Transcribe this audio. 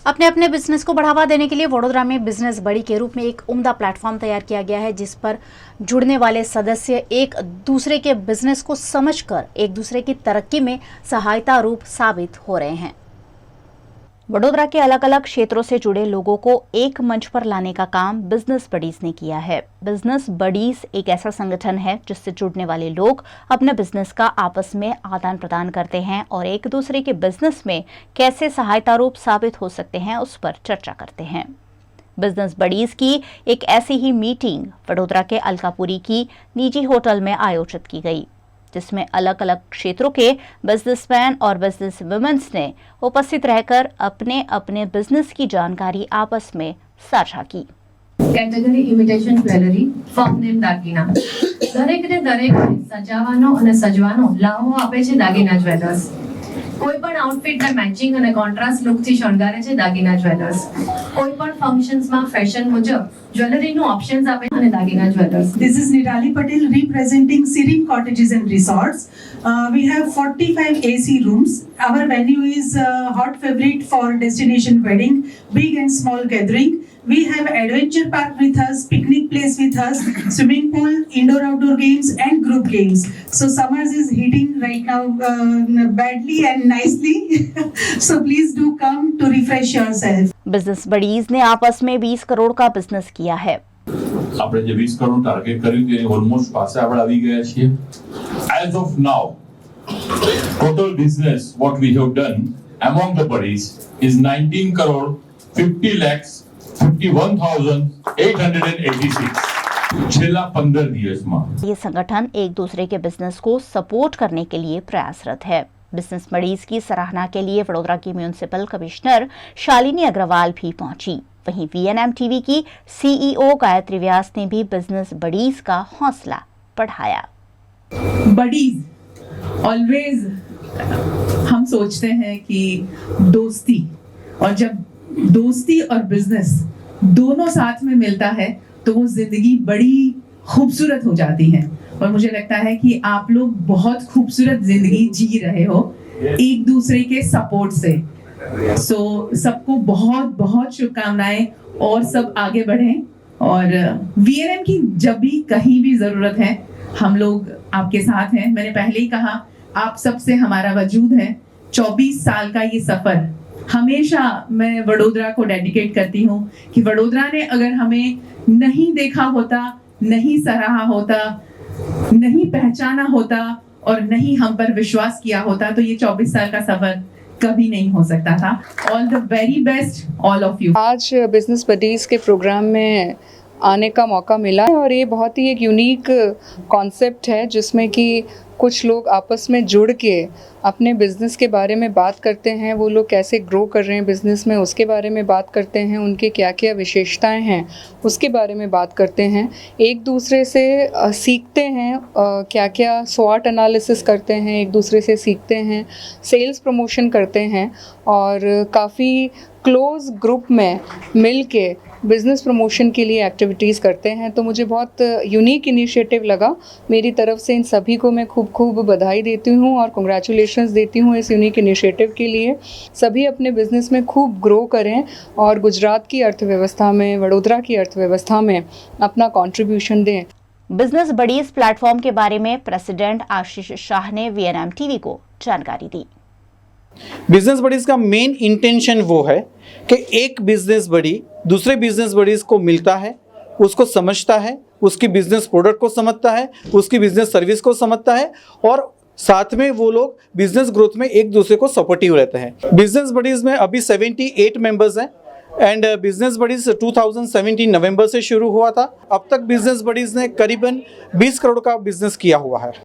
अपने अपने बिजनेस को बढ़ावा देने के लिए वडोदरा में बिजनेस बड़ी के रूप में एक उम्दा प्लेटफॉर्म तैयार किया गया है, जिस पर जुड़ने वाले सदस्य एक दूसरे के बिजनेस को समझकर एक दूसरे की तरक्की में सहायता रूप साबित हो रहे हैं। वडोदरा के अलग अलग क्षेत्रों से जुड़े लोगों को एक मंच पर लाने का काम बिजनेस बडीज ने किया है। बिजनेस बडीज एक ऐसा संगठन है जिससे जुड़ने वाले लोग अपने बिजनेस का आपस में आदान प्रदान करते हैं और एक दूसरे के बिजनेस में कैसे सहायता रूप साबित हो सकते हैं उस पर चर्चा करते हैं। बिजनेस बडीज की एक ऐसी ही मीटिंग वडोदरा के अलकापुरी की निजी होटल में आयोजित की गई, जिसमें अलग अलग क्षेत्रों के बिजनेसमैन और बिजनेस वुमेन्स ने उपस्थित रहकर अपने अपने बिजनेस की जानकारी आपस में साझा की। Category imitation jewellery firm name દાગીના દરેક સજાવાનો અને સજવાનો લાવો આપે છે દાગીના જ્વેલર્સ। કોઈ પણ આઉટફિટને મેચિંગ અને કોન્ટ્રાસ્ટ લુકથી શણગારે છે દાગીના જ્વેલર્સ। કોઈ પણ ફંક્શન્સમાં ફેશન મુજબ જ્વેલરીનું ઓપ્શન્સ આપે છે અને દાગીના jewellers. This is Nirali Patel representing Serene Cottages and Resorts. We have 45 AC rooms. Our venue is hot favorite for destination wedding, big and small gathering. We have adventure park with us, picnic place with us, swimming pool, indoor-outdoor games and group games. So summers is hitting right now badly and nicely. So please do come to refresh yourself. Business buddies ने आपस में 20 करोड़ का business किया है। આપણે જે 20 crore target કર્યું કે ઓલમોસ્ટ પાસે આપણે આવી ગયા છીએ। As of now, total business what we have done among the bodies is 19 crore 50 lakhs 51,886 छेल्ला 15 દિવસમાં। ये संगठन एक दूसरे के बिजनेस को सपोर्ट करने के लिए प्रयासरत है। बिजनेस बडीज की सराहना के लिए वडोदरा की म्युनिसिपल कमिश्नर शालिनी अग्रवाल भी पहुंची। वहीं VNM टीवी की CEO गायत्री व्यास ने भी बिजनेस बडीज का हौसला बढ़ाया। बडीज ऑलवेज हम सोचते हैं कि दोस्ती, और जब दोस्ती और बिजनेस दोनों साथ में मिलता है तो वो जिंदगी बड़ी खूबसूरत हो जाती है। और मुझे लगता है कि आप लोग बहुत खूबसूरत जिंदगी जी रहे हो एक दूसरे के सपोर्ट से। सो सबको बहुत बहुत शुभकामनाएं और सब आगे बढ़ें। और VNM की जब भी कहीं भी जरूरत है हम लोग आपके साथ हैं। मैंने पहले ही कहा आप सबसे हमारा वजूद है। 24 साल का ये सफर हमेशा मैं वडोदरा को डेडिकेट करती हूँ कि वडोदरा ने अगर हमें नहीं देखा होता, नहीं सराहा होता, नहीं पहचाना होता और नहीं हम पर विश्वास किया होता तो ये 24 साल का सफर कभी नहीं हो सकता था। All the very best all of you. आज बिजनेस बडीज के प्रोग्राम में आने का मौका मिला है और ये बहुत ही एक यूनिक कॉन्सेप्ट है जिसमें कि कुछ लोग आपस में जुड़ के अपने बिज़नेस के बारे में बात करते हैं। वो लोग कैसे ग्रो कर रहे हैं बिज़नेस में उसके बारे में बात करते हैं, उनके क्या क्या विशेषताएं हैं उसके बारे में बात करते हैं, एक दूसरे से सीखते हैं, क्या क्या स्वॉट एनालिसिस करते हैं, एक दूसरे से सीखते हैं, सेल्स प्रमोशन करते हैं और काफ़ी क्लोज़ ग्रुप में मिल के बिज़नेस प्रमोशन के लिए एक्टिविटीज़ करते हैं। तो मुझे बहुत यूनिक इनिशिएटिव लगा। मेरी तरफ से इन सभी को मैं खूब खूब बधाई देती हूँ और कांग्रेचुलेशंस देती हूँ इस यूनिक इनिशिएटिव के लिए। सभी अपने बिज़नेस में खूब ग्रो करें और गुजरात की अर्थव्यवस्था में, वडोदरा की अर्थव्यवस्था में अपना कॉन्ट्रीब्यूशन दें। बिजनेस बडीज प्लेटफॉर्म के बारे में प्रेसिडेंट आशीष शाह ने VNM टीवी को जानकारी दी। बिजनेस बडीज का मेन इंटेंशन वो है कि एक बिजनेस बडी दूसरे बिजनेस बडीज को मिलता है, उसको समझता है, उसकी बिजनेस प्रोडक्ट को समझता है, उसकी बिजनेस सर्विस को समझता है और साथ में वो लोग बिजनेस ग्रोथ में एक दूसरे को सपोर्टिव रहते हैं। बिजनेस बडीज में अभी 78 मेंबर्स हैं एंड बिजनेस बडीज 2017 नवंबर से शुरू हुआ था। अब तक बिजनेस बडीज ने करीबन 20 करोड़ का बिजनेस किया हुआ है।